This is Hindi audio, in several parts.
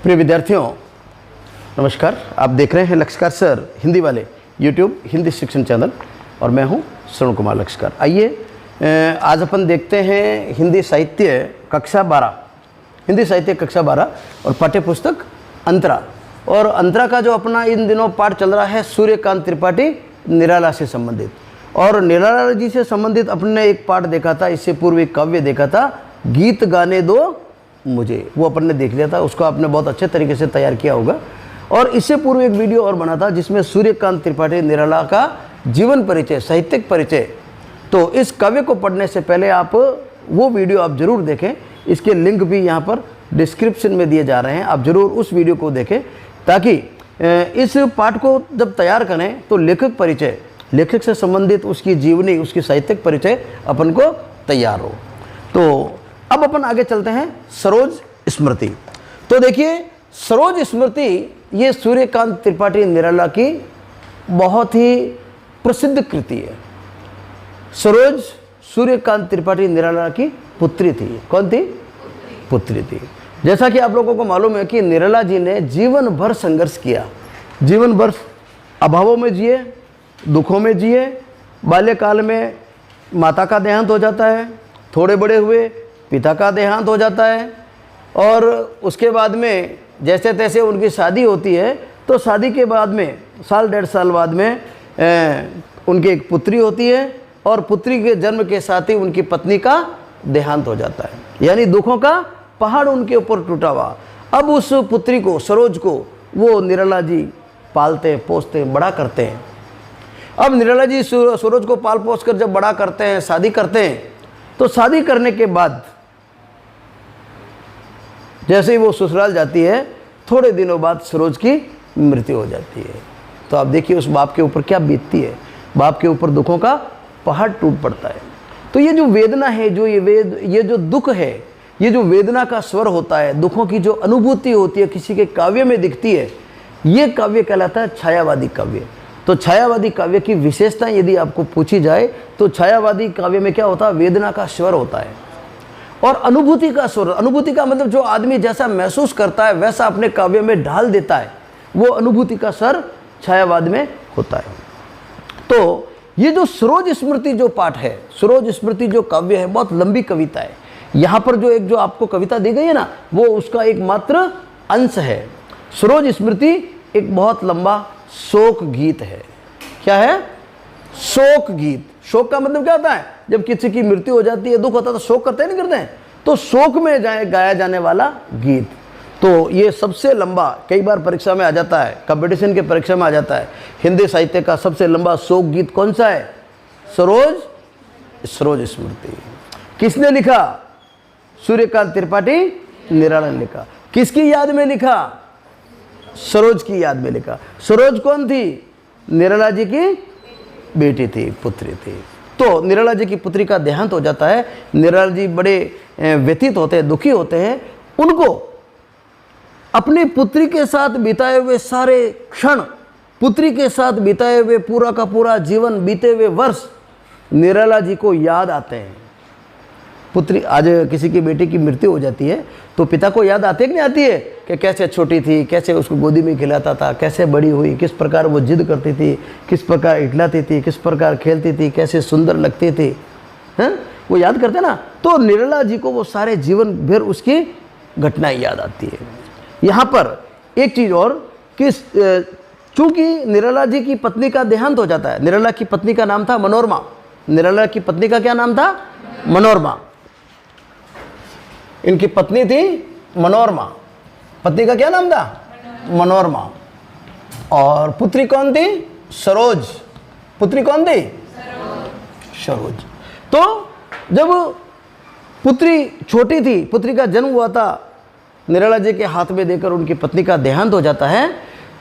प्रिय विद्यार्थियों, नमस्कार। आप देख रहे हैं लक्ष्यकार सर हिंदी वाले यूट्यूब हिंदी शिक्षण चैनल और मैं हूं श्रवण कुमार लक्ष्यकार। आइए आज अपन देखते हैं हिंदी साहित्य कक्षा 12, हिंदी साहित्य कक्षा 12 और पाठ्य पुस्तक अंतरा। और अंतरा का जो अपना इन दिनों पाठ चल रहा है सूर्यकांत त्रिपाठी निराला से संबंधित। और निराला जी से संबंधित अपने ने एक पाठ देखा था, इससे पूर्व एक काव्य देखा था, गीत गाने दो मुझे, वो अपन ने देख लिया था। उसको आपने बहुत अच्छे तरीके से तैयार किया होगा। और इससे पूर्व एक वीडियो और बना था जिसमें सूर्यकांत त्रिपाठी निराला का जीवन परिचय, साहित्यिक परिचय। तो इस काव्य को पढ़ने से पहले आप वो वीडियो आप जरूर देखें। इसके लिंक भी यहाँ पर डिस्क्रिप्शन में दिए जा रहे हैं, आप जरूर उस वीडियो को देखें ताकि इस पाठ को जब तैयार करें तो लेखक परिचय, लेखक से संबंधित उसकी जीवनी, उसकी साहित्यिक परिचय अपन को तैयार हो। तो अब अपन आगे चलते हैं सरोज स्मृति। तो देखिए सरोज स्मृति ये सूर्यकांत त्रिपाठी निराला की बहुत ही प्रसिद्ध कृति है। सरोज सूर्यकांत त्रिपाठी निराला की पुत्री थी। कौन थी? पुत्री थी। जैसा कि आप लोगों को मालूम है कि निराला जी ने जीवन भर संघर्ष किया, जीवन भर अभावों में जिए, दुखों में जिए। बाल्यकाल में माता का देहांत हो जाता है, थोड़े बड़े हुए पिता का देहांत हो जाता है, और उसके बाद में जैसे तैसे उनकी शादी होती है। तो शादी के बाद में साल डेढ़ साल बाद में उनकी एक पुत्री होती है, और पुत्री के जन्म के साथ ही उनकी पत्नी का देहांत हो जाता है। यानी दुखों का पहाड़ उनके ऊपर टूटा हुआ। अब उस पुत्री को, सरोज को, वो निराला जी पालते पोसते बड़ा करते हैं। अब निराला जी सरोज को पाल पोस कर जब बड़ा करते हैं, शादी करते हैं, तो शादी करने के बाद जैसे ही वो ससुराल जाती है, थोड़े दिनों बाद सरोज की मृत्यु हो जाती है। तो आप देखिए उस बाप के ऊपर क्या बीतती है। बाप के ऊपर दुखों का पहाड़ टूट पड़ता है। तो ये जो वेदना है, जो ये जो दुख है, ये जो वेदना का स्वर होता है, दुखों की जो अनुभूति होती है, किसी के काव्य में दिखती है, ये काव्य कहलाता है छायावादी काव्य। तो छायावादी काव्य की विशेषता यदि आपको पूछी जाए तो छायावादी काव्य में क्या होता है? वेदना का स्वर होता है और अनुभूति का स्वर। अनुभूति का मतलब जो आदमी जैसा महसूस करता है वैसा अपने काव्य में ढाल देता है, वो अनुभूति का स्वर छायावाद में होता है। तो ये जो सरोज स्मृति जो पाठ है, सरोज स्मृति जो काव्य है, बहुत लंबी कविता है। यहाँ पर जो आपको कविता दी गई है ना, वो उसका एक मात्र अंश है। सरोज स्मृति एक बहुत लंबा शोक गीत है। क्या है? शोक गीत। शोक का मतलब क्या होता है? जब किसी की मृत्यु हो जाती है, दुख होता है, तो शोक करते नहीं करते हैं? तो शोक में गाया जाने वाला गीत। तो ये सबसे लंबा, कई बार परीक्षा में आ जाता है, कंपटीशन के परीक्षा में आ जाता है, हिंदी साहित्य का सबसे लंबा शोक गीत कौन सा है? सरोज स्मृति। किसने लिखा? सूर्यकांत त्रिपाठी निराला ने लिखा। किसकी याद में लिखा? सरोज की याद में लिखा। सरोज कौन थी? निराला जी की बेटी थी, पुत्री थी। तो निराला जी की पुत्री का देहांत हो जाता है। निराला जी बड़े व्यथित होते हैं, दुखी होते हैं। उनको अपनी पुत्री के साथ बिताए हुए सारे क्षण, पुत्री के साथ बिताए हुए पूरा का पूरा जीवन, बीते हुए वर्ष निराला जी को याद आते हैं। पुत्री, आज किसी की बेटी की मृत्यु हो जाती है तो पिता को याद आती है कि नहीं आती है कि कैसे छोटी थी, कैसे उसको गोदी में खिलाता था, कैसे बड़ी हुई, किस प्रकार वो जिद करती थी, किस प्रकार इटलाती थी, किस प्रकार खेलती थी, कैसे सुंदर लगती थी, हैं? वो याद करते ना। तो निराला जी को वो सारे जीवन भर उसकी घटनाएं याद आती है। यहाँ पर एक चीज़ और कि चूँकि निराला जी की पत्नी का देहांत हो जाता है। निराला की पत्नी का नाम था मनोरमा। निराला की पत्नी का क्या नाम था? मनोरमा। इनकी पत्नी थी मनोरमा। पत्नी का क्या नाम था? मनोरमा। और पुत्री कौन थी? सरोज। पुत्री कौन थी? सरोज। तो जब पुत्री छोटी थी, पुत्री का जन्म हुआ था, निराला जी के हाथ में देकर उनकी पत्नी का देहांत हो जाता है।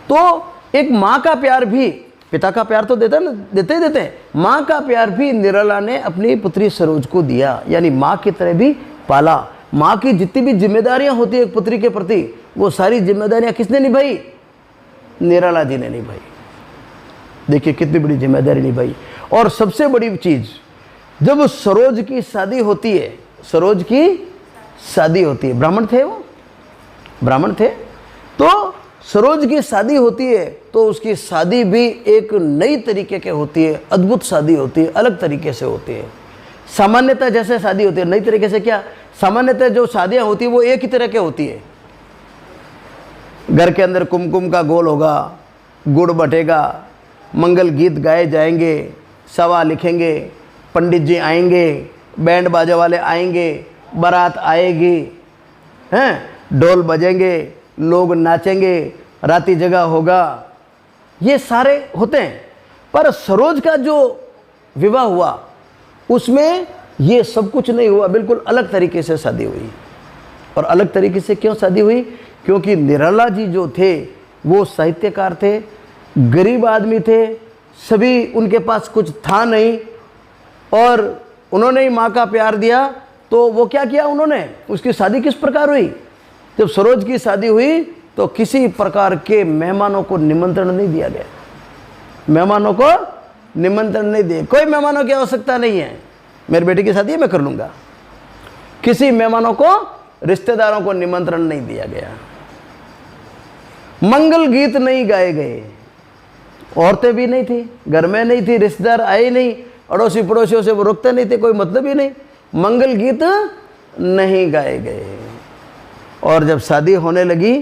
तो एक माँ का प्यार भी, पिता का प्यार तो देते हैं, माँ का प्यार भी निराला ने अपनी पुत्री सरोज को दिया। यानी माँ की तरह भी पाला। माँ की जितनी भी जिम्मेदारियां होती है एक पुत्री के प्रति, वो सारी जिम्मेदारियां किसने निभाई? निराला जी ने निभाई। देखिए कितनी बड़ी जिम्मेदारी निभाई। और सबसे बड़ी चीज, जब सरोज की शादी होती है, सरोज की शादी होती है, ब्राह्मण थे, वो ब्राह्मण थे, तो सरोज की शादी होती है तो उसकी शादी भी एक नई तरीके के होती है, अद्भुत शादी होती है, अलग तरीके से होती है। सामान्यतः जैसे शादी होती है, नई तरीके से क्या, सामान्यतः जो शादियां होती है वो एक ही तरह के होती है। घर के अंदर कुमकुम का गोल होगा, गुड़ बटेगा, मंगल गीत गाए जाएंगे, सवा लिखेंगे, पंडित जी आएंगे, बैंड बाजे वाले आएंगे, बारात आएगी, हैं, ढोल बजेंगे, लोग नाचेंगे, राती जगह होगा, ये सारे होते हैं। पर सरोज का जो विवाह हुआ उसमें ये सब कुछ नहीं हुआ, बिल्कुल अलग तरीके से शादी हुई। और अलग तरीके से क्यों शादी हुई? क्योंकि निराला जी जो थे वो साहित्यकार थे, गरीब आदमी थे, सभी उनके पास कुछ था नहीं, और उन्होंने ही माँ का प्यार दिया। तो वो क्या किया उन्होंने, उसकी शादी किस प्रकार हुई? जब सरोज की शादी हुई तो किसी प्रकार के मेहमानों को निमंत्रण नहीं दिया गया, मेहमानों को निमंत्रण नहीं दिए, कोई मेहमानों की आवश्यकता नहीं है, मेरी बेटी की शादी है मैं कर लूँगा। किसी मेहमानों को, रिश्तेदारों को निमंत्रण नहीं दिया गया, मंगल गीत नहीं गाए गए, औरतें भी नहीं थी, घर में नहीं थी, रिश्तेदार आए नहीं, अड़ोसी पड़ोसियों से वो रुकते नहीं थे, कोई मतलब ही नहीं, मंगल गीत नहीं गाए गए। और जब शादी होने लगी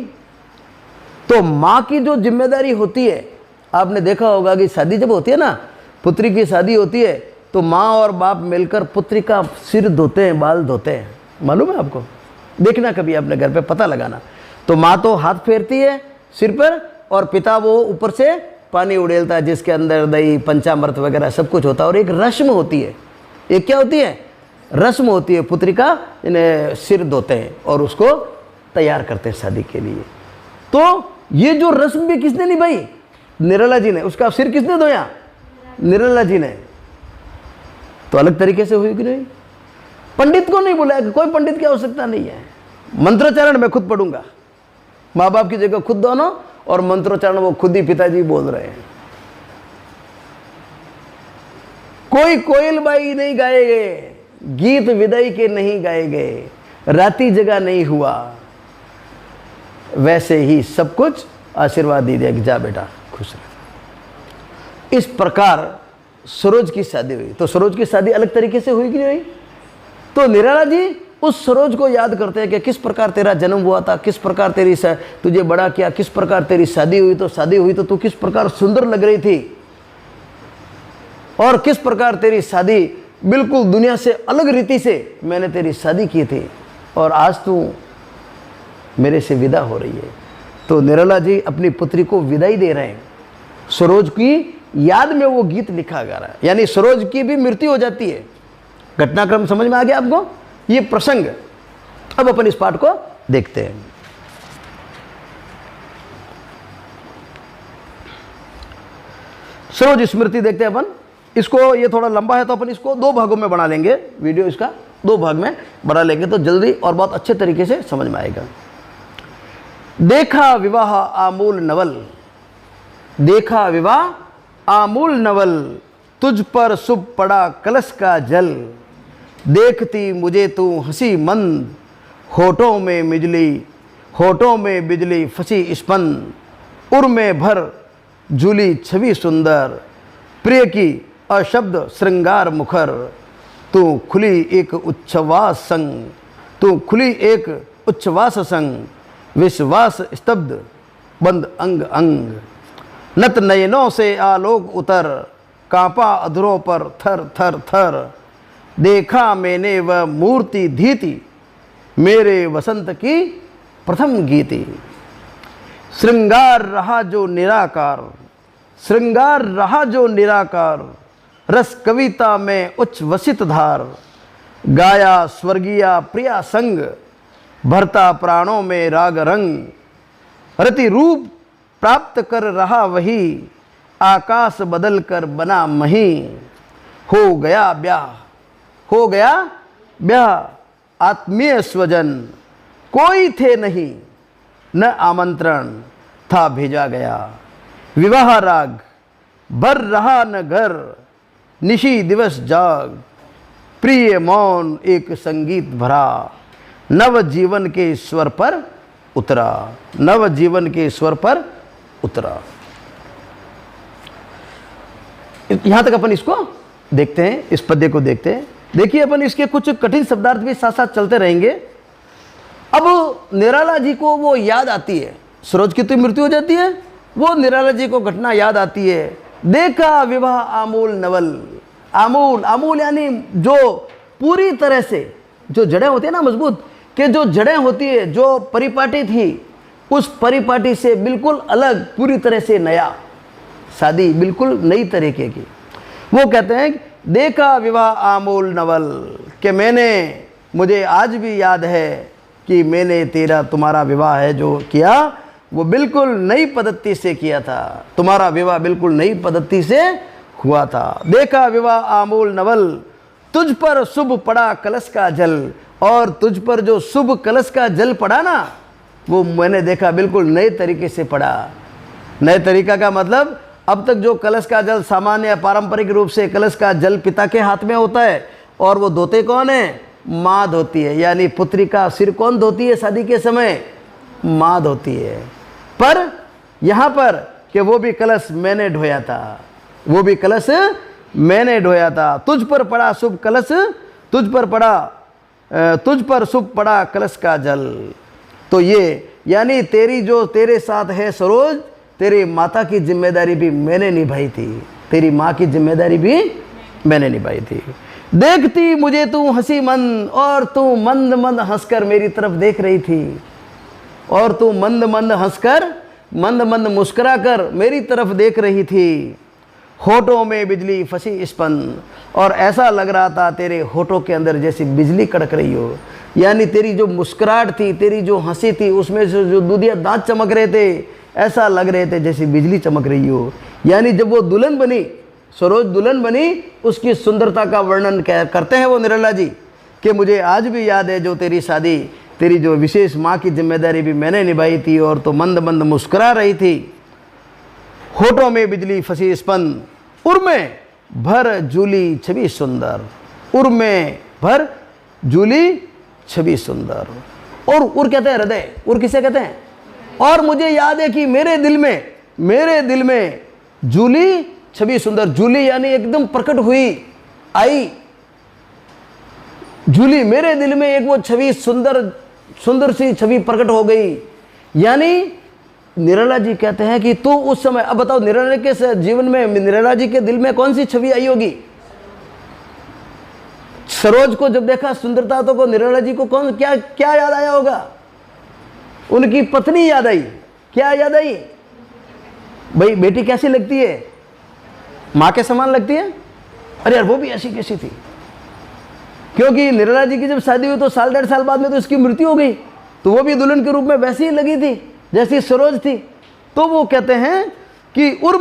तो माँ की जो जिम्मेदारी होती है, आपने देखा होगा कि शादी जब होती है ना, पुत्री की शादी होती है तो माँ और बाप मिलकर पुत्री का सिर धोते हैं, बाल धोते हैं, मालूम है आपको? देखना कभी अपने घर पे, पता लगाना। तो माँ तो हाथ फेरती है सिर पर, और पिता वो ऊपर से पानी उड़ेलता है जिसके अंदर दही पंचामृत वगैरह सब कुछ होता है। और एक रस्म होती है, एक क्या होती है, रस्म होती है, पुत्री का इन्हें सिर धोते हैं और उसको तैयार करते हैं शादी के लिए। तो ये जो रस्म भी किसने निभाई? निराला जी ने। उसका सिर किसने धोया? निराला जी ने। तो अलग तरीके से हुई कि नहीं? पंडित को नहीं बुलाया, कोई पंडित की आवश्यकता नहीं है, मंत्रोच्चारण मैं खुद पढ़ूंगा, माँ बाप की जगह खुद दोनों, और मंत्रोच्चारण वो खुद ही पिताजी बोल रहे हैं। कोई कोयल बाई नहीं गाए गए, गीत विदाई के नहीं गाए गए, राती जगह नहीं हुआ, वैसे ही सब कुछ आशीर्वाद दे दिया कि जा बेटा खुश रह। इस प्रकार सरोज की शादी हुई। तो सरोज की शादी अलग तरीके से हुई कि नहीं हुई? तो निराला जी उस सरोज को याद करते हैं कि किस प्रकार तेरा जन्म हुआ था, किस प्रकार तेरी तुझे बड़ा किया, किस प्रकार तेरी शादी हुई। तो शादी हुई तो तू किस प्रकार सुंदर लग रही थी, और किस प्रकार तेरी शादी बिल्कुल दुनिया से अलग रीति से मैंने तेरी शादी की थी, और आज तू मेरे से विदा हो रही है। तो निराला जी अपनी पुत्री को विदाई दे रहे हैं, सरोज की याद में वो गीत लिखा जा रहा है, यानी सरोज की भी मृत्यु हो जाती है। घटनाक्रम समझ में आ गया आपको, ये प्रसंग। अब अपन इस पाठ को देखते हैं। सरोज स्मृति देखते हैं अपन। इसको, ये थोड़ा लंबा है तो अपन इसको दो भागों में बना लेंगे, वीडियो इसका दो भाग में बना लेंगे तो जल्दी और बहुत अच्छे तरीके से समझ में आएगा। देखा विवाह आमूल नवल, देखा विवाह आमूल नवल, तुझ पर शुभ पड़ा कलश का जल, देखती मुझे तू हंसी मंद, होठों में बिजली फंसी स्पंद, उर में भर झूली छवि सुंदर, प्रिय की अशब्द श्रृंगार मुखर, तू खुली एक उच्छ्वास संग, तू खुली एक उच्छ्वास संग, विश्वास स्तब्ध बंद अंग अंग, नत नयनों से आलोक उतर, कांपा अधरों पर थर थर थर, देखा मैंने वह मूर्ति धीति, मेरे वसंत की प्रथम गीति, श्रृंगार रहा जो निराकार, श्रृंगार रहा जो निराकार, रस कविता में उच्छ्वसित धार, गाया स्वर्गीय प्रिया संग, भरता प्राणों में राग रंग, रति रूप प्राप्त कर रहा वही, आकाश बदल कर बना मही, हो गया ब्याह, हो गया ब्याह, आत्मीय स्वजन कोई थे नहीं, न आमंत्रण था भेजा गया, विवाह राग भर रहा न घर, निशी दिवस जाग, प्रिय मौन एक संगीत भरा, नव जीवन के स्वर पर उतरा, नव जीवन के स्वर पर उतरा। यहां तक अपन इसको देखते हैं, इस पद्य को देखते हैं। देखिए अपन इसके कुछ कठिन शब्दार्थ भी साथ साथ चलते रहेंगे। अब निराला जी को वो याद आती है, सरोज की तो मृत्यु हो जाती है, वो निराला जी को घटना याद आती है। देखा विवाह आमूल नवल, आमूल, आमूल यानी जो पूरी तरह से, जो जड़ें होती है ना मजबूत, कि जो जड़ें होती है, जो परिपाटी थी, उस परिपाटी से बिल्कुल अलग, पूरी तरह से नया, शादी बिल्कुल नई तरीके की। वो कहते हैं देखा विवाह आमूल नवल, कि मुझे आज भी याद है कि मैंने तुम्हारा विवाह है जो किया, वो बिल्कुल नई पद्धति से किया था। तुम्हारा विवाह बिल्कुल नई पद्धति से हुआ था। देखा विवाह आमूल नवल, तुझ पर शुभ पड़ा कलश का जल, और तुझ पर जो शुभ कलश का जल पड़ा ना, वो मैंने देखा बिल्कुल नए तरीके से पड़ा। नए तरीका का मतलब, अब तक जो कलश का जल सामान्य पारंपरिक रूप से कलश का जल पिता के हाथ में होता है, और वो धोते कौन है? माँ धोती है, यानी पुत्री का सिर कौन धोती है शादी के समय? माँ धोती है। पर यहाँ पर कि वो भी कलश मैंने ढोया था, वो भी कलश मैंने ढोया था। तुझ पर पड़ा शुभ कलश, तुझ पर शुभ पड़ा कलश का जल। तो ये यानी तेरी जो तेरे साथ है सरोज, तेरी माता की जिम्मेदारी भी मैंने निभाई थी, तेरी माँ की जिम्मेदारी भी मैंने निभाई थी। देखती मुझे तू हंसी मंद, और तू मंद मंद हंसकर मेरी तरफ देख रही थी, और तू मंद मंद हंसकर, मंद मंद मुस्कुरा कर मेरी तरफ देख रही थी। होठों में बिजली फंसी स्पंद, और ऐसा लग रहा था तेरे होठों के अंदर जैसे बिजली कड़क रही हो, यानी तेरी जो मुस्कुराहट थी, तेरी जो हंसी थी, उसमें से जो दूधिया दांत चमक रहे थे, ऐसा लग रहे थे जैसे बिजली चमक रही हो। यानी जब वो दुल्हन बनी, सरोज दुल्हन बनी, उसकी सुंदरता का वर्णन करते हैं वो निराला जी, कि मुझे आज भी याद है जो तेरी शादी, तेरी जो विशेष माँ की जिम्मेदारी भी मैंने निभाई थी, और तो मंद मंद मुस्कुरा रही थी। होठों में बिजली फंसी स्पंद, उर्मे भर जूली छवि सुंदर, उर्मे भर जूली छवि सुंदर। और उर कहते हैं हृदय, उर किसे कहते हैं? और मुझे याद है कि मेरे दिल में जूली छवि सुंदर, जूली यानी एकदम प्रकट हुई, आई जूली, मेरे दिल में एक वो छवि सुंदर सी छवि प्रकट हो गई। यानी निराला जी कहते हैं कि तू उस समय, अब बताओ निराला के जीवन में, निराला जी के दिल में कौन सी छवि आई होगी? सरोज को जब देखा सुंदरता, तो को निराला जी को कौन क्या याद आया होगा? उनकी पत्नी याद आई। क्या याद आई? भाई बेटी कैसी लगती है? माँ के समान लगती है। अरे यार वो भी ऐसी कैसी थी? क्योंकि निराला जी की जब शादी हुई तो साल 1.5 साल बाद में तो इसकी मृत्यु हो गई, तो वो भी दुल्हन के रूप में वैसी ही लगी थी जैसी सरोज थी। तो वो कहते हैं कि उर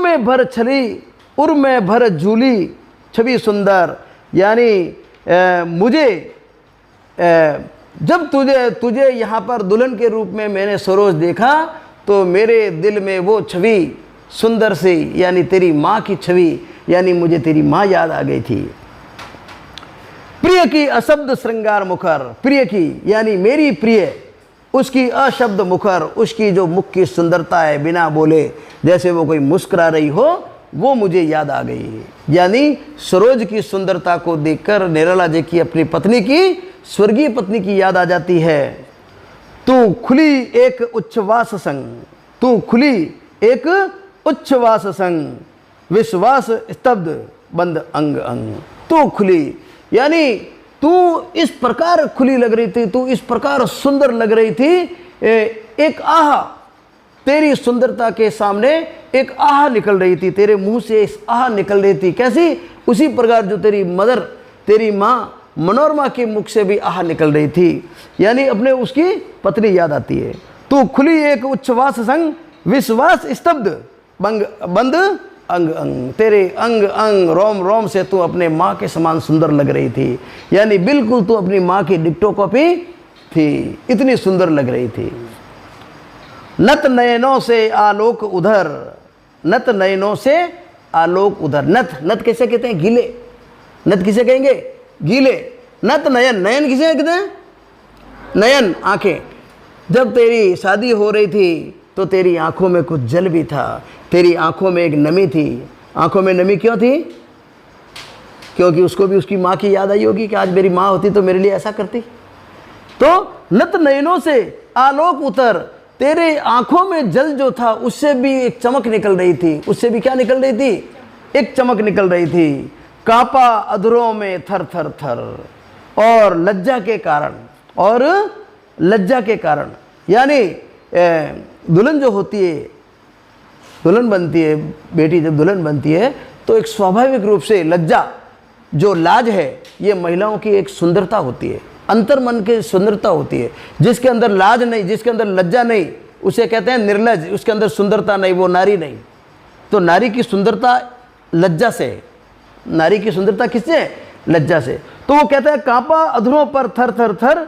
में भर जूली छवि सुंदर, यानी मुझे जब तुझे यहाँ पर दुल्हन के रूप में मैंने सरोज देखा, तो मेरे दिल में वो छवि सुंदर सी, यानी तेरी माँ की छवि, यानी मुझे तेरी माँ याद आ गई थी। प्रिय की अशब्द श्रृंगार मुखर, प्रिय की यानी मेरी प्रिय, उसकी अशब्द मुखर, उसकी जो मुख की सुंदरता है, बिना बोले जैसे वो कोई मुस्कुरा रही हो, वो मुझे याद आ गई। यानी सरोज की सुंदरता को देखकर निराला जी की अपनी पत्नी की, स्वर्गीय पत्नी की याद आ जाती है। तू खुली एक उच्छ्वास संग, तू खुली एक उच्छ्वास संग, विश्वास स्तब्ध बंद अंग अंग। तू खुली यानी तू इस प्रकार खुली लग रही थी, तू इस प्रकार सुंदर लग रही थी, एक आह, तेरी सुंदरता के सामने एक आह निकल रही थी, तेरे मुंह से इस आह निकल रही थी। कैसी? उसी प्रकार जो तेरी मदर, तेरी माँ मनोरमा के मुख से भी आह निकल रही थी, यानी अपने उसकी पत्नी याद आती है। तू खुली एक उच्छ्वास संग, विश्वास स्तब्ध बंद अंग अंग, तेरे अंग अंग, रोम रोम से तू अपने माँ के समान सुंदर लग रही थी, यानी बिल्कुल तू अपनी माँ की डिक्टो कॉपी थी, इतनी सुंदर लग रही थी। नत नयनों से आलोक उधर, नत नयनों से आलोक उधर। नत किसे कहते हैं? गीले। नत किसे कहेंगे? गीले। नत नयन, नयन किसे कहते हैं? नयन आंखें। जब तेरी शादी हो रही थी तो तेरी आंखों में कुछ जल भी था, तेरी आंखों में एक नमी थी। आंखों में नमी क्यों थी? क्योंकि उसको भी उसकी माँ की याद आई होगी कि आज मेरी माँ होती तो मेरे लिए ऐसा करती। तो नत नयनों से आलोक उतर, तेरे आंखों में जल जो था उससे भी एक चमक निकल रही थी। उससे भी क्या निकल रही थी? एक चमक निकल रही थी। कांपा अधरों में थर थर थर, और लज्जा के कारण, और लज्जा के कारण, यानी दुल्हन जो होती है, दुल्हन बनती है, बेटी जब दुल्हन बनती है तो एक स्वाभाविक रूप से लज्जा, जो लाज है, ये महिलाओं की एक सुंदरता होती है, अंतर मन की सुंदरता होती है। जिसके अंदर लाज नहीं, जिसके अंदर लज्जा नहीं, उसे कहते हैं निर्लज, उसके अंदर सुंदरता नहीं, वो नारी नहीं। तो नारी की सुंदरता लज्जा से है। नारी की सुंदरता किससे है? लज्जा से। तो वो कहता है कांपा अधरों पर थर थर थर,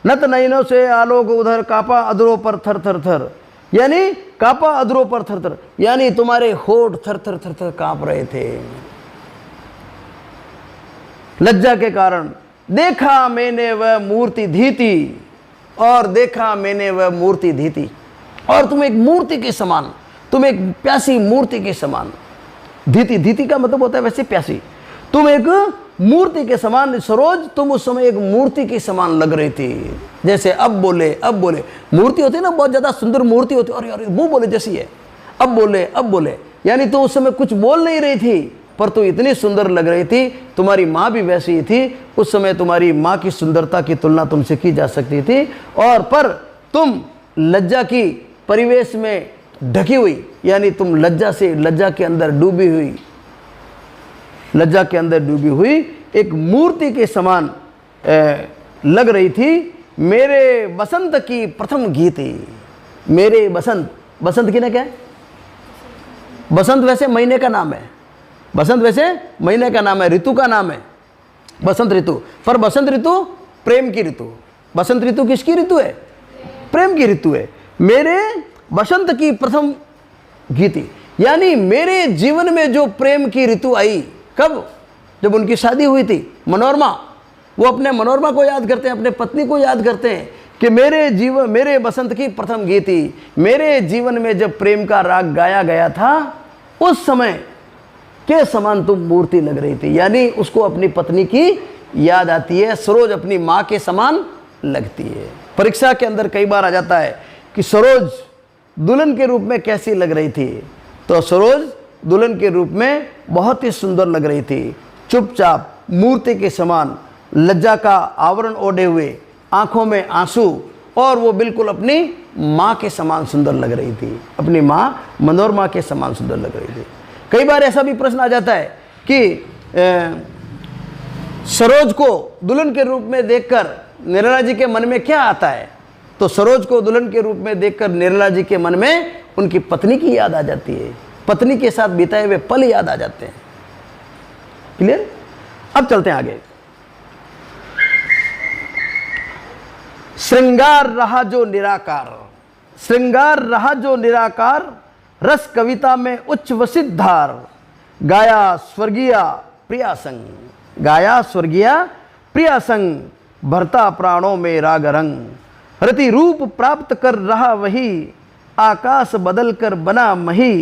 नत नयनों से आलोक उधर, कांपा अधरों पर थर थर थर, यानी कांपा अधरों पर थर थर, यानी तुम्हारे होठ थर थर थर थर कांप रहे थे लज्जा के कारण। देखा मैंने वह मूर्ति धीती, और देखा मैंने वह मूर्ति धीती, और तुम एक मूर्ति के समान, तुम एक प्यासी मूर्ति के समान। धीती, धीती का मतलब होता है वैसे प्यासी। तुम एक मूर्ति के समान, सरोज तुम उस समय एक मूर्ति के समान लग रही थी। जैसे अब बोले, अब बोले, मूर्ति होती है ना, बहुत ज्यादा सुंदर मूर्ति होती है, और यार मुंह बोले जैसी है, अब बोले, अब बोले, यानी तो उस समय कुछ बोल नहीं रही थी, पर तू इतनी सुंदर लग रही थी। तुम्हारी माँ भी वैसी ही थी, उस समय तुम्हारी माँ की सुंदरता की तुलना तुमसे की जा सकती थी, और पर तुम लज्जा की परिवेश में ढकी हुई, यानी तुम लज्जा से, लज्जा के अंदर डूबी हुई, लज्जा के अंदर डूबी हुई एक मूर्ति के समान लग रही थी। मेरे बसंत की प्रथम गीति, मेरे बसंत, बसंत की ना क्या है? बसंत वैसे महीने का नाम है, बसंत वैसे महीने का नाम है, ऋतु का नाम है बसंत ऋतु, पर बसंत ऋतु प्रेम की ऋतु। बसंत ऋतु किसकी ऋतु है? प्रेम की ऋतु है। मेरे बसंत की प्रथम गीति, यानी मेरे जीवन में जो प्रेम की ऋतु आई, कब? जब उनकी शादी हुई थी। मनोरमा, वो अपने मनोरमा को याद करते हैं, अपने पत्नी को याद करते हैं कि मेरे जीवन, मेरे बसंत की प्रथम गीति, मेरे जीवन में जब प्रेम का राग गाया गया था, उस समय के समान तुम मूर्ति लग रही थी। यानी उसको अपनी पत्नी की याद आती है। सरोज अपनी माँ के समान लगती है। परीक्षा के अंदर कई बार आ जाता है कि सरोज दुल्हन के रूप में कैसी लग रही थी, तो सरोज दुल्हन के रूप में बहुत ही सुंदर लग रही थी, चुपचाप मूर्ति के समान, लज्जा का आवरण ओढ़े हुए, आंखों में आंसू, और वो बिल्कुल अपनी माँ के समान सुंदर लग रही थी, अपनी माँ मनोरमा के समान सुंदर लग रही थी। कई बार ऐसा भी प्रश्न आ जाता है कि सरोज को दुल्हन के रूप में देखकर निर्मला जी के मन में क्या आता है? तो सरोज को दुल्हन के रूप में देखकर निर्मला जी के मन में उनकी पत्नी की याद आ जाती है, पत्नी के साथ बिताए हुए पल याद आ जाते हैं। क्लियर? अब चलते हैं आगे। श्रृंगार रहा जो निराकार, श्रृंगार रहा जो निराकार, रस कविता में उच्च वसित धार, गाया स्वर्गीय प्रिया संग, गाया स्वर्गीय प्रिया संग, भरता प्राणों में राग रंग, रति रूप प्राप्त कर रहा वही, आकाश बदल कर बना मही,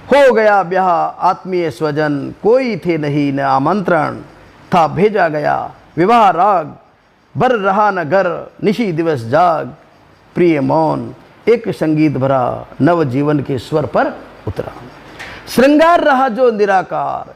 हो गया ब्याह आत्मीय स्वजन, कोई थे नहीं न आमंत्रण, था भेजा गया विवाह राग, बर रहा न घर निशी दिवस जाग, प्रिय मौन एक संगीत भरा, नव जीवन के स्वर पर उतरा। श्रृंगार रहा जो निराकार,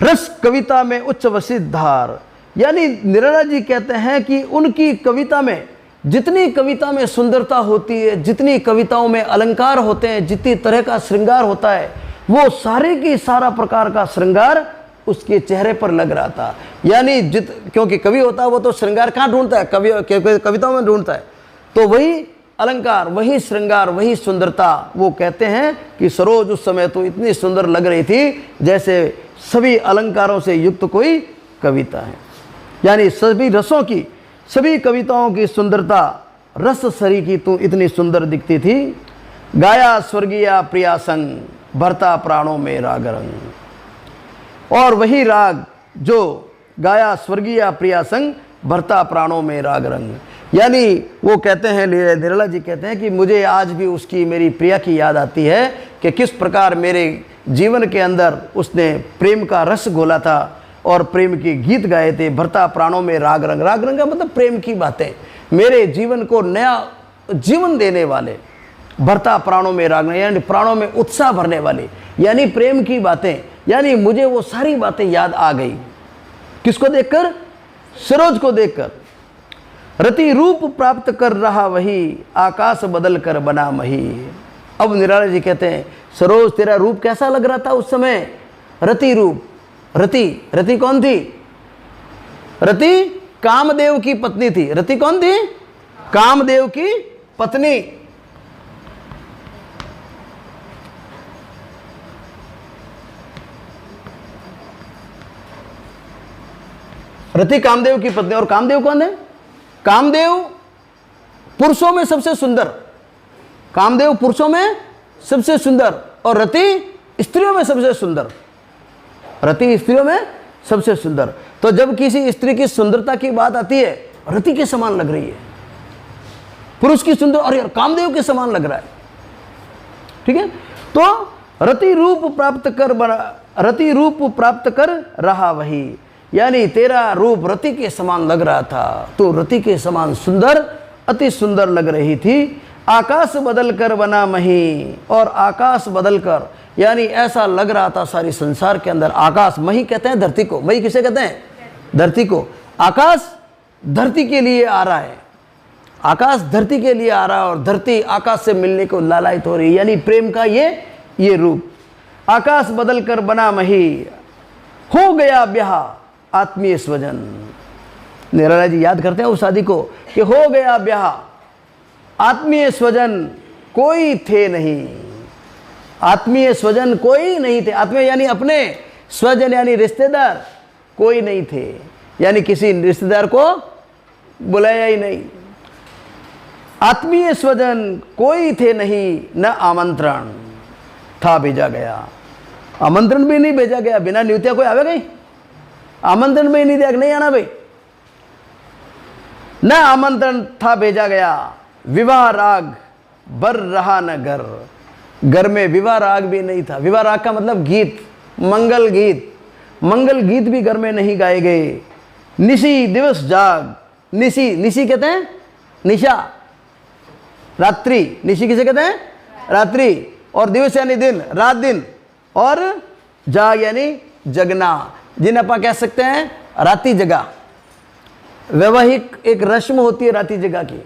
रस कविता में उच्च वसित धार, यानी निर्मला जी कहते हैं कि उनकी कविता में, जितनी कविता में सुंदरता होती है, जितनी कविताओं में अलंकार होते हैं, जितनी तरह का श्रृंगार होता है, वो सारे की सारा प्रकार का श्रृंगार उसके चेहरे पर लग रहा था। यानी क्योंकि कवि होता है वो तो श्रृंगार कहाँ ढूंढता है? कविताओं में ढूंढता है। तो वही अलंकार, वही श्रृंगार, वही सुंदरता, वो कहते हैं कि सरोज उस समय तो इतनी सुंदर लग रही थी जैसे सभी अलंकारों से युक्त कोई कविता है। यानी सभी रसों की, सभी कविताओं की सुंदरता, रस सरी की तू इतनी सुंदर दिखती थी। गाया स्वर्गीय प्रिया संग, भरता प्राणों में राग रंग, और वही राग जो गाया स्वर्गीय प्रिया संग, भरता प्राणों में राग रंग, यानी वो कहते हैं, निराला जी कहते हैं कि मुझे आज भी उसकी, मेरी प्रिया की याद आती है कि किस प्रकार मेरे जीवन के अंदर उसने प्रेम का रस घोला था और प्रेम के गीत गाए थे। भरता प्राणों में राग रंग, राग रंग का मतलब प्रेम की बातें, मेरे जीवन को नया जीवन देने वाले, भरता प्राणों में राग रंग यानी प्राणों में उत्साह भरने वाले, यानी प्रेम की बातें। यानी मुझे वो सारी बातें याद आ गई। किसको देखकर? सरोज को देखकर। रति रूप प्राप्त कर रहा वही, आकाश बदल कर बना मही। अब निराला जी कहते हैं, सरोज तेरा रूप कैसा लग रहा था उस समय? रति रूप। रति, रति कौन थी? रति कामदेव की पत्नी थी। रति कौन थी? कामदेव की पत्नी। रति कामदेव की पत्नी। और कामदेव कौन है? कामदेव पुरुषों में सबसे सुंदर, कामदेव पुरुषों में सबसे सुंदर और रति स्त्रियों में सबसे सुंदर। रति स्त्रियों में सबसे सुंदर। तो जब किसी स्त्री की सुंदरता की बात आती है, रति के समान लग रही है, पुरुष की सुंदर, और यार कामदेव के समान लग रहा है। ठीक है, तो रति रूप प्राप्त कर रहा वही, यानी तेरा रूप रति के समान लग रहा था, तो रति के समान सुंदर, अति सुंदर लग रही थी। आकाश बदल कर बना मही, और आकाश बदल कर यानी ऐसा लग रहा था सारी संसार के अंदर। आकाश, मही कहते हैं धरती को। मही किसे कहते हैं? धरती को। आकाश धरती के लिए आ रहा है, आकाश धरती के लिए आ रहा है और धरती आकाश से मिलने को लालायित हो रही है, यानी प्रेम का ये रूप। आकाश बदल कर बना मही, हो गया ब्याह आत्मीय स्वजन। निराला जी याद करते हैं उस शादी को कि हो गया ब्याह, आत्मीय स्वजन कोई थे नहीं। आत्मीय स्वजन कोई नहीं थे। आत्मीय यानी अपने, स्वजन यानी रिश्तेदार, कोई नहीं थे, यानी किसी रिश्तेदार को बुलाया ही नहीं। आत्मीय स्वजन कोई थे नहीं, न आमंत्रण था भेजा गया। आमंत्रण भी नहीं भेजा गया, बिना न्योतिया कोई आवे गई? आमंत्रण में ही नहीं दिया, नहीं आना भाई, न आमंत्रण था भेजा गया। विवाह राग बर रहा न घर, घर में विवाह राग भी नहीं था। विवाह राग का मतलब गीत, मंगल गीत, मंगल गीत भी घर में नहीं गाए गए। निशी दिवस जाग, निशी, निशी कहते हैं निशा, रात्रि। निशी किसे कहते हैं? रात्रि। और दिवस यानी दिन, रात दिन, और जाग यानी जगना, जिन्हें अपन कह सकते हैं राती जगा। वैवाहिक एक रस्म होती है राती जगा की,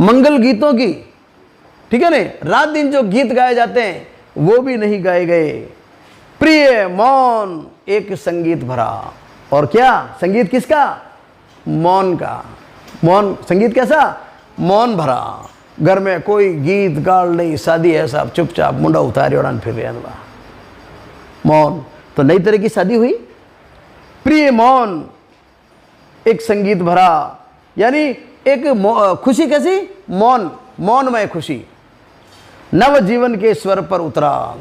मंगल गीतों की। ठीक है ना, रात दिन जो गीत गाए जाते हैं वो भी नहीं गाए गए। प्रिय मौन एक संगीत भरा, और क्या संगीत किसका? मौन का। मौन संगीत कैसा? मौन भरा। घर में कोई गीत गाल नहीं, शादी है साहब, चुपचाप मुंडा उतारे उड़ान फिर रहे, मौन। तो नई तरह की शादी हुई। प्रिय मौन एक संगीत भरा, यानी एक खुशी कैसी? मौन, मौनमय खुशी नव जीवन के स्वर पर उतरा।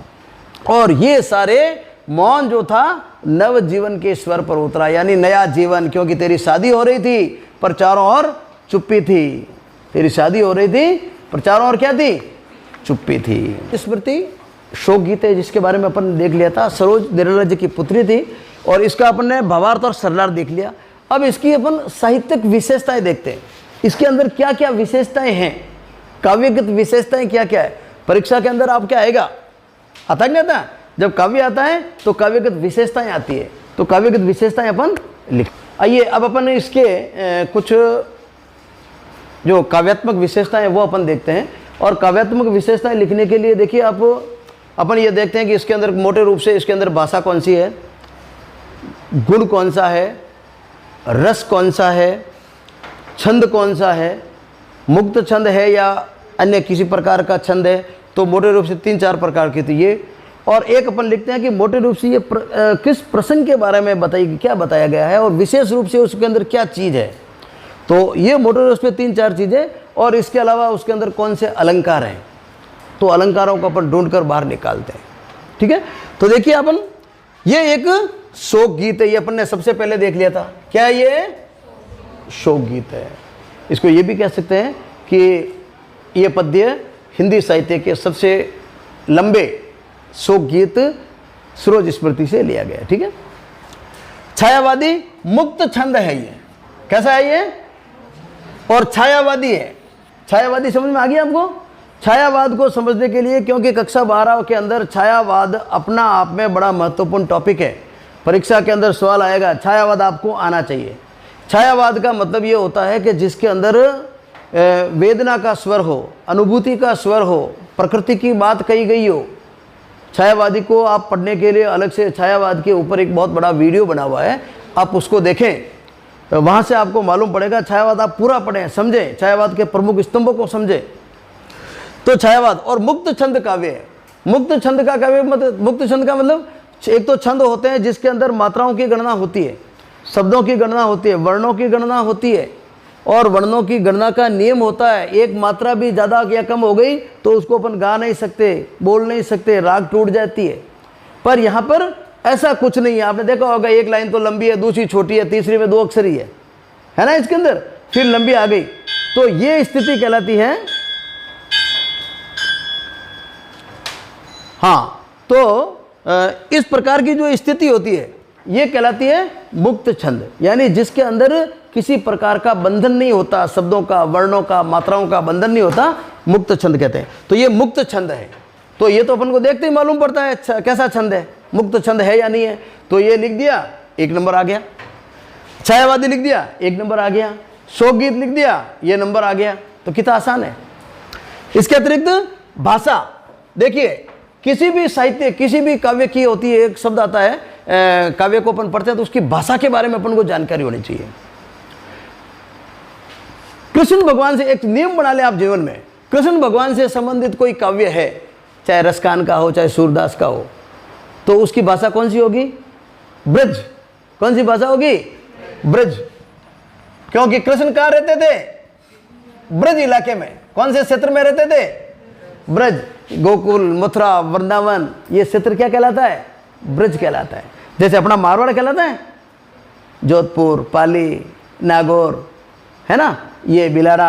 और ये सारे मौन जो था नव जीवन के स्वर पर उतरा, यानी नया जीवन। क्योंकि तेरी शादी हो रही थी पर चारों ओर चुप्पी थी। तेरी शादी हो रही थी पर चारों ओर क्या थी? चुप्पी थी। स्मृति शोक गीत है, जिसके बारे में अपन देख लिया था। सरोज निराला जी की पुत्री थी और इसका अपन ने भावार्थ और सरलार्थ देख लिया। अब इसकी अपन साहित्यिक विशेषताएं देखते हैं। इसके अंदर क्या क्या विशेषताएं हैं, काव्यगत विशेषताएं क्या क्या है। परीक्षा के अंदर आप क्या आएगा? आता नहीं आता? जब काव्य आता है तो काव्यगत विशेषताएं आती है, तो काव्यगत विशेषताएं अपन लिख। आइए अब अपन इसके कुछ जो काव्यात्मक विशेषताएं वो अपन देखते हैं। और काव्यात्मक विशेषताएं लिखने के लिए देखिए आप, अपन ये देखते हैं कि इसके अंदर मोटे रूप से इसके अंदर भाषा कौन सी है, गुण कौन सा है, रस कौन सा है, छंद कौन सा है, मुक्त छंद है या अन्य किसी प्रकार का छंद है। तो मोटे रूप से 3-4 प्रकार की थी ये। और एक अपन लिखते हैं कि मोटे रूप से ये किस प्रसंग के बारे में बताइए, क्या बताया गया है और विशेष रूप से उसके अंदर क्या चीज़ है। तो ये मोटे रूप से 3-4 चीज़ें, और इसके अलावा उसके अंदर कौन से अलंकार हैं, तो अलंकारों को अपन ढूंढ कर बाहर निकालते हैं। ठीक है, तो देखिए अपन, ये एक शोक गीत है, ये अपन ने सबसे पहले देख लिया था। क्या ये शोक गीत है? इसको ये भी कह सकते हैं कि ये पद्य हिंदी साहित्य के सबसे लंबे शोक गीत सरोज स्मृति से लिया गया। ठीक है, छायावादी मुक्त छंद है ये। कैसा है ये? और छायावादी है। छायावादी समझ में आ गया आपको? छायावाद को समझने के लिए, क्योंकि कक्षा 12 के अंदर छायावाद अपना आप में बड़ा महत्वपूर्ण टॉपिक है, परीक्षा के अंदर सवाल आएगा, छायावाद आपको आना चाहिए। छायावाद का मतलब ये होता है कि जिसके अंदर वेदना का स्वर हो, अनुभूति का स्वर हो, प्रकृति की बात कही गई हो। छायावादी को आप पढ़ने के लिए अलग से छायावाद के ऊपर एक बहुत बड़ा वीडियो बना हुआ है, आप उसको देखें, तो वहाँ से आपको मालूम पड़ेगा। छायावाद आप पूरा पढ़ें, समझें, छायावाद के प्रमुख स्तंभों को समझें। तो छायावाद और मुक्त छंद काव्य है। मुक्त छंद का काव्य मतलब, मुक्त छंद का मतलब एक तो छंद होते हैं जिसके अंदर मात्राओं की गणना होती है, शब्दों की गणना होती है, वर्णों की गणना होती है, और वर्णों की गणना का नियम होता है। एक मात्रा भी ज़्यादा या कम हो गई तो उसको अपन गा नहीं सकते, बोल नहीं सकते, राग टूट जाती है। पर यहाँ पर ऐसा कुछ नहीं है। आपने देखा होगा, एक लाइन तो लंबी है, दूसरी छोटी है, तीसरी में 2 अक्षर ही है ना इसके अंदर, फिर लंबी आ गई। तो ये स्थिति कहलाती है, हाँ, तो इस प्रकार की जो स्थिति होती है ये कहलाती है मुक्त छंद, यानी जिसके अंदर किसी प्रकार का बंधन नहीं होता, शब्दों का, वर्णों का, मात्राओं का बंधन नहीं होता, मुक्त छंद कहते हैं। तो ये मुक्त छंद है। तो ये तो अपन को देखते ही मालूम पड़ता है कैसा छंद है, मुक्त छंद है या नहीं है। तो ये लिख दिया, 1 नंबर आ गया। छायावादी लिख दिया, 1 नंबर आ गया। शोक गीत लिख दिया, ये नंबर आ गया। तो कितना आसान है। इसके अतिरिक्त भाषा, देखिए किसी भी साहित्य, किसी भी काव्य की होती है, एक शब्द आता है, काव्य को अपन पढ़ते हैं तो उसकी भाषा के बारे में अपन को जानकारी होनी चाहिए। कृष्ण भगवान से एक नियम बना ले आप जीवन में, कृष्ण भगवान से संबंधित कोई काव्य है, चाहे रसखान का हो, चाहे सूरदास का हो, तो उसकी भाषा कौन सी होगी? ब्रज। कौन सी भाषा होगी? ब्रज। क्योंकि कृष्ण कहाँ रहते थे? ब्रज इलाके में। कौन से क्षेत्र में रहते थे? ब्रज। गोकुल, मथुरा, वृंदावन, ये क्षेत्र क्या कहलाता है? ब्रज कहलाता है। जैसे अपना मारवाड़ कहलाता है, जोधपुर, पाली, नागौर, है ना, ये बिलारा,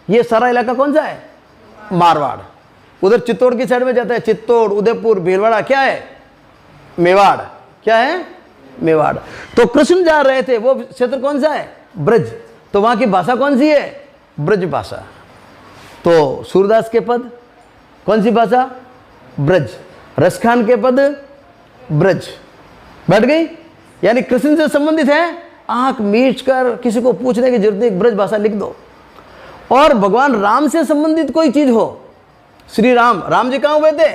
ये सारा इलाका कौन सा है? मारवाड़। उधर चित्तौड़ की साइड में जाता है, चित्तौड़, उदयपुर, भीलवाड़ा, क्या है? मेवाड़। क्या है? मेवाड़। तो कृष्ण जा रहे थे, वो क्षेत्र कौन सा है? ब्रज। तो वहां की भाषा कौन सी है? ब्रज भाषा। तो सूरदास के पद कौन सी भाषा? ब्रज। रसखान के पद ब्रज। बैठ गई? यानी कृष्ण से संबंधित है, आंख मीच कर किसी को पूछने की जरूरत नहीं, ब्रज भाषा लिख दो। और भगवान राम से संबंधित कोई चीज हो, श्री राम, राम जी कहां हुए थे?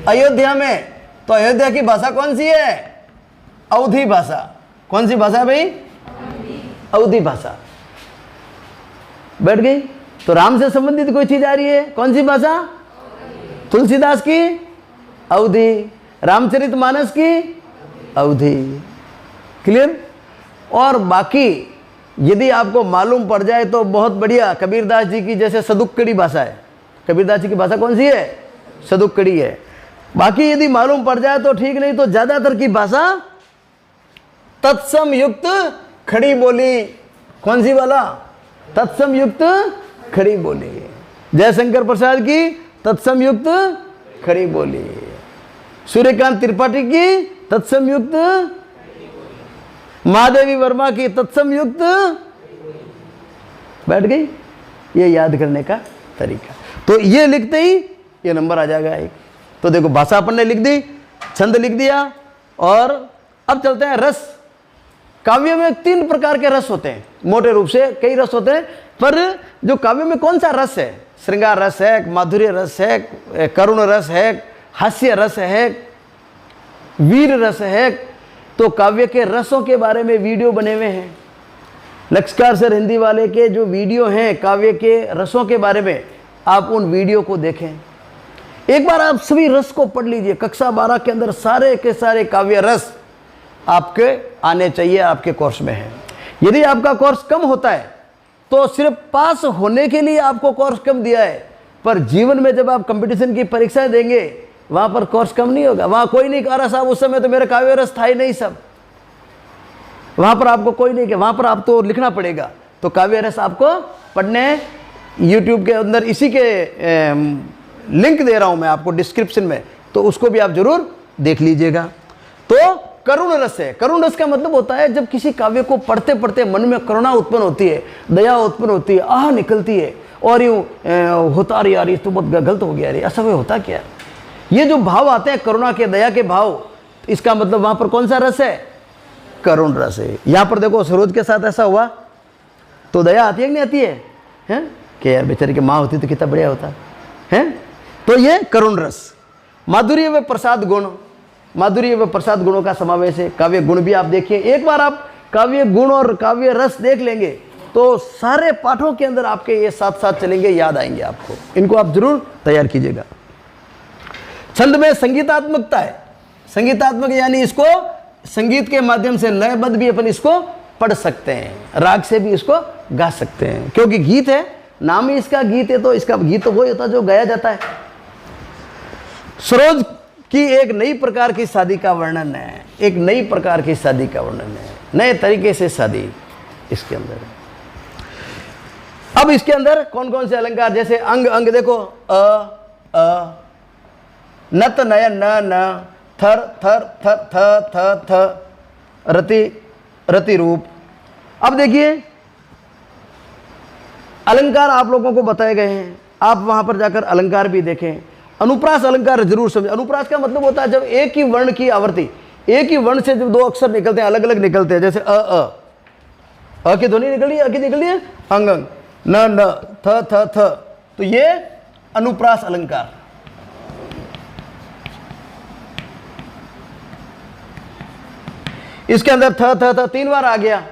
अयोध्या में। तो अयोध्या की भाषा कौन सी है? अवधी भाषा। कौन सी भाषा भाई? अवधी भाषा। बैठ गई? तो राम से संबंधित कोई चीज आ रही है, कौन सी भाषा? तुलसीदास की अवधी, रामचरितमानस की अवधी। क्लियर? और बाकी यदि आपको मालूम पड़ जाए तो बहुत बढ़िया, कबीरदास जी की जैसे सदुक्कड़ी भाषा है। कबीरदास जी की भाषा कौन सी है? सदुक्कड़ी है। बाकी यदि मालूम पड़ जाए तो ठीक, नहीं तो ज्यादातर की भाषा तत्सम युक्त खड़ी बोली। कौन सी वाला? तत्सम युक्त खड़ी बोली। जयशंकर प्रसाद की तत्सम युक्त खड़ी बोली। सूर्यकांत त्रिपाठी की तत्सम युक्त, महादेवी वर्मा की तत्सम युक्त। बैठ गई? ये याद करने का तरीका। तो ये लिखते ही ये नंबर आ जाएगा 1। तो देखो भाषा अपन ने लिख दी, छंद लिख दिया, और अब चलते हैं रस। काव्य में 3 प्रकार के रस होते हैं, मोटे रूप से कई रस होते हैं, पर जो काव्य में कौन सा रस है? श्रृंगार रस है, माधुर्य रस है, करुण रस है, हास्य रस है, वीर रस है। तो काव्य के रसों के बारे में वीडियो बने हुए हैं। लक्ष्यकार सर हिंदी वाले के जो वीडियो हैं काव्य के रसों के बारे में, आप उन वीडियो को देखें। एक बार आप सभी रस को पढ़ लीजिए। कक्षा 12 के अंदर सारे के सारे काव्य रस आपके आने चाहिए, आपके कोर्स में है। यदि आपका कोर्स कम होता है तो सिर्फ पास होने के लिए आपको कोर्स कम दिया है, पर जीवन में जब आप कंपटीशन की परीक्षाएं देंगे वहां पर कोर्स कम नहीं होगा। वहां कोई नहीं कह रहा साहब उस समय तो मेरा काव्य रस था ही नहीं, सब वहां पर आपको कोई नहीं कह, वहां पर आप तो लिखना पड़ेगा। तो काव्य रस आपको पढ़ने YouTube के अंदर इसी के लिंक दे रहा हूं मैं आपको डिस्क्रिप्शन में, तो उसको भी आप जरूर देख लीजिएगा। तो करुण रस है। करुण रस का मतलब होता है जब किसी काव्य को पढ़ते पढ़ते मन में करुणा उत्पन्न होती है, दया उत्पन्न होती है, आह निकलती है, और यूँ होता अरे यार ये तो बहुत गलत हो गया, अरे ऐसा वे होता क्या। ये जो भाव आते हैं करुणा के, दया के भाव, इसका मतलब वहां पर कौन सा रस है? करुण रस है। यहां पर देखो सरोज के साथ ऐसा हुआ तो दया आती है कि नहीं आती है, हैं? कि यार बेचारी की माँ होती तो कितना बढ़िया होता है। तो ये करुण रस। माधुर्य व प्रसाद गुण, माधुर्य व प्रसाद गुणों का समावेश है। काव्य गुण भी आप देखिए, एक बार आप काव्य गुण और काव्य रस देख लेंगे तो सारे पाठों के अंदर आपके ये साथ साथ चलेंगे, याद आएंगे आपको। इनको आप जरूर तैयार कीजिएगा। छंद में संगीतात्मकता है। संगीतात्मक यानी इसको संगीत के माध्यम से लयबद्ध भी अपन इसको पढ़ सकते हैं, राग से भी इसको गा सकते हैं, क्योंकि गीत है, नाम ही इसका गीत है, तो इसका गीत तो वही होता है जो गाया जाता है। सरोज की एक नई प्रकार की शादी का वर्णन है, एक नई प्रकार की शादी का वर्णन है, नए तरीके से शादी इसके अंदर है। अब इसके अंदर कौन कौन से अलंकार, जैसे अंग, अंग देखो, अ नत नयन न न, थर थर थ थ थ थ, रति रति रूप। अब देखिए अलंकार आप लोगों को बताए गए हैं, आप वहां पर जाकर अलंकार भी देखें। अनुप्रास अलंकार जरूर समझें। अनुप्रास का मतलब होता है जब एक ही वर्ण की आवृत्ति, एक ही वर्ण से जब दो अक्षर निकलते हैं, अलग अलग निकलते हैं, जैसे अ की ध्वनि निकल रही है, अ की निकल रही है, अंग अंग, न न, थ थ थ, तो ये अनुप्रास अलंकार। इसके अंदर थ थ थ 3 बार आ गया,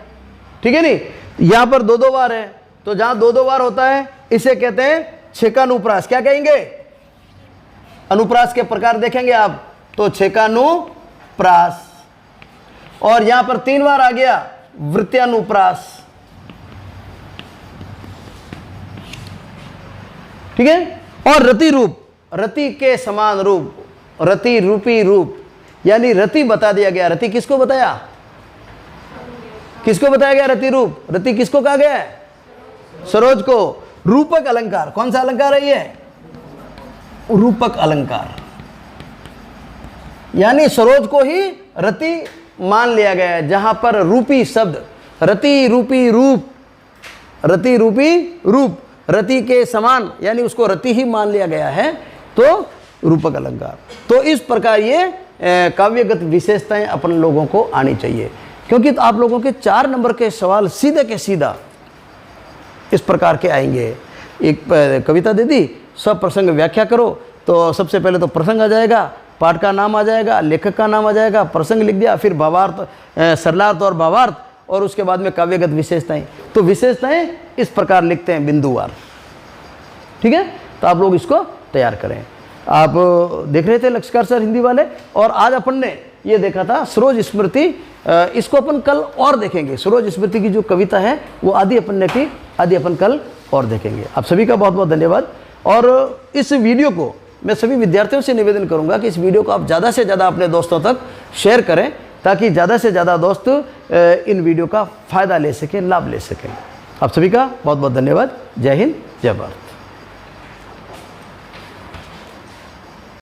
ठीक है नहीं, यहां पर 2-2 बार है, तो जहां 2-2 बार होता है इसे कहते हैं छेकानुप्रास। क्या कहेंगे? अनुप्रास के प्रकार देखेंगे आप तो छेकानुप्रास। और यहां पर 3 बार आ गया वृत्यानुप्रास, ठीक है। और रति रूप, रति के समान रूप, रति रूपी रूप, यानी रति बता दिया गया। रति किसको बताया? किसको बताया गया रति रूप? रति किसको कहा गया है? सरोज को। रूपक अलंकार, कौन सा अलंकार है ये? रूपक अलंकार, यानी सरोज को ही रति मान लिया गया है, जहां पर रूपी शब्द, रति रूपी रूप, रति रूपी रूप, रति के समान, यानी उसको रति ही मान लिया गया है, तो रूपक अलंकार। तो इस प्रकार ये काव्यगत विशेषताएं अपन लोगों को आनी चाहिए, क्योंकि आप लोगों के 4 नंबर के सवाल सीधे के सीधा इस प्रकार के आएंगे। एक कविता दे दी, सब प्रसंग व्याख्या करो, तो सबसे पहले तो प्रसंग आ जाएगा, पाठ का नाम आ जाएगा, लेखक का नाम आ जाएगा, प्रसंग लिख दिया, फिर भावार्थ, सरलार्थ और भावार्थ, और उसके बाद में काव्यगत विशेषताएं। तो विशेषताएं इस प्रकार लिखते हैं बिंदुवार, ठीक है। तो आप लोग इसको तैयार करें। आप देख रहे थे लक्ष्यकार सर हिंदी वाले, और आज अपन ने ये देखा था सरोज स्मृति। इसको अपन कल और देखेंगे। सरोज स्मृति की जो कविता है वो आदि अपन ने की, आदि अपन कल और देखेंगे। आप सभी का बहुत बहुत धन्यवाद। और इस वीडियो को मैं सभी विद्यार्थियों से निवेदन करूंगा कि इस वीडियो को आप ज़्यादा से ज़्यादा अपने दोस्तों तक शेयर करें, ताकि ज़्यादा से ज़्यादा दोस्त इन वीडियो का फ़ायदा ले सकें, लाभ ले सकें। आप सभी का बहुत बहुत धन्यवाद। जय हिंद, जय भारत।